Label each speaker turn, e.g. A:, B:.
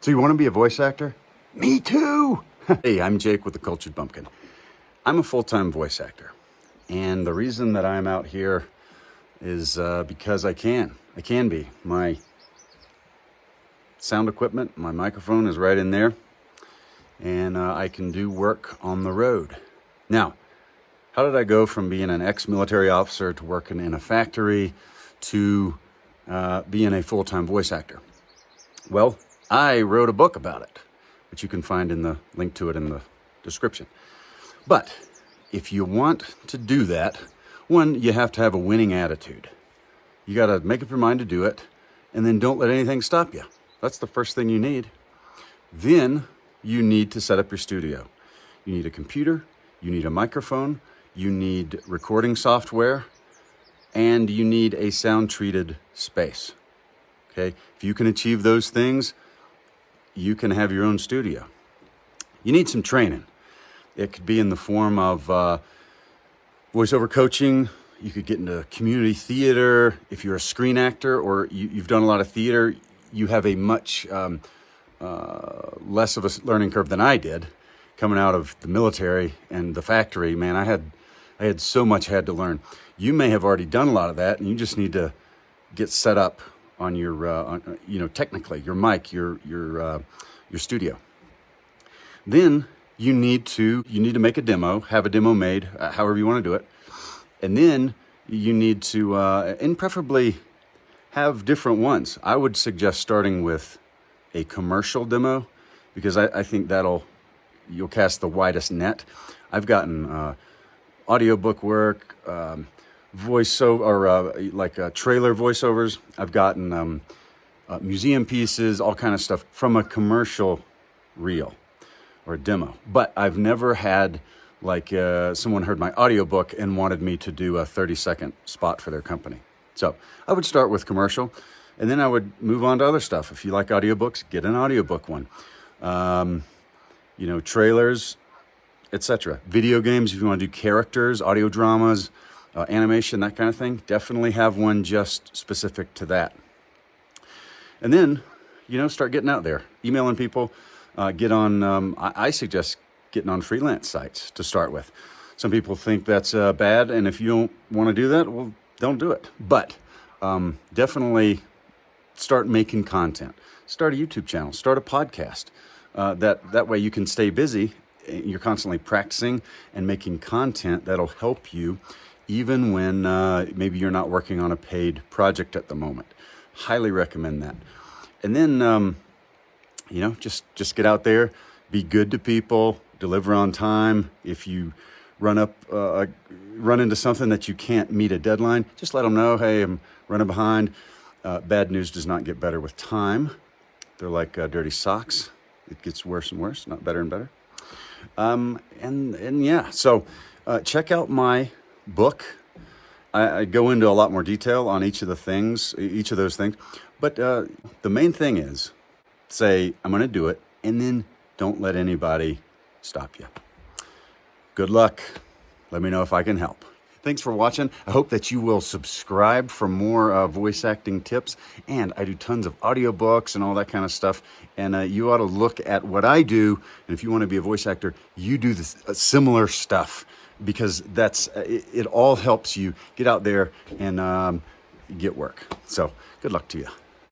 A: So you want to be a voice actor? Me too! Hey, I'm Jake with the Cultured Bumpkin. I'm a full-time voice actor. And the reason that I'm out here is because I can. I can be. My sound equipment, my microphone is right in there. And I can do work on the road. Now, how did I go from being an ex-military officer to working in a factory to being a full-time voice actor? Well, I wrote a book about it, which you can find in the link to it in the description. But if you want to do that, one, you have to have a winning attitude. You got to make up your mind to do it, and then don't let anything stop you. That's the first thing you need. Then you need to set up your studio. You need a computer, you need a microphone, you need recording software, and you need a sound-treated space. Okay? If you can achieve those things, you can have your own studio. You need some training. It could be in the form of voiceover coaching. You could get into community theater. If you're a screen actor or you've done a lot of theater, you have a much less of a learning curve than I did. Coming out of the military and the factory, man, I had so much I had to learn. You may have already done a lot of that, and you just need to get set up on your, technically, your mic, your studio. Then you need to make a demo, have a demo made, however you want to do it. And then you need to, and preferably have different ones. I would suggest starting with a commercial demo, because I think you'll cast the widest net. I've gotten audiobook work, voiceover, or like trailer voiceovers. I've gotten museum pieces, all kind of stuff from a commercial reel or a demo. But I've never had like someone heard my audiobook and wanted me to do a 30-second spot for their company. So I would start with commercial, and then I would move on to other stuff. If you like audiobooks, get an audiobook one. Trailers, etc. Video games, if you want to do characters, audio dramas, animation, that kind of thing, definitely have one just specific to that. And then, start getting out there, emailing people, get on, I suggest getting on freelance sites to start with. Some people think that's bad, and if you don't want to do that, well, don't do it. But definitely start making content. Start a YouTube channel, start a podcast. That way you can stay busy. You're constantly practicing and making content that'll help you even when maybe you're not working on a paid project at the moment. Highly recommend that. And then, just get out there, be good to people, deliver on time. If you run into something that you can't meet a deadline, just let them know, hey, I'm running behind. Bad news does not get better with time. They're like dirty socks. It gets worse and worse, not better and better. So check out my book. I go into a lot more detail on each of those things. But the main thing is, say, I'm going to do it, and then don't let anybody stop you. Good luck. Let me know if I can help. Thanks for watching. I hope that you will subscribe for more voice acting tips. And I do tons of audiobooks and all that kind of stuff. And you ought to look at what I do. And if you want to be a voice actor, you do this similar stuff, because it all helps you get out there and get work. So good luck to you.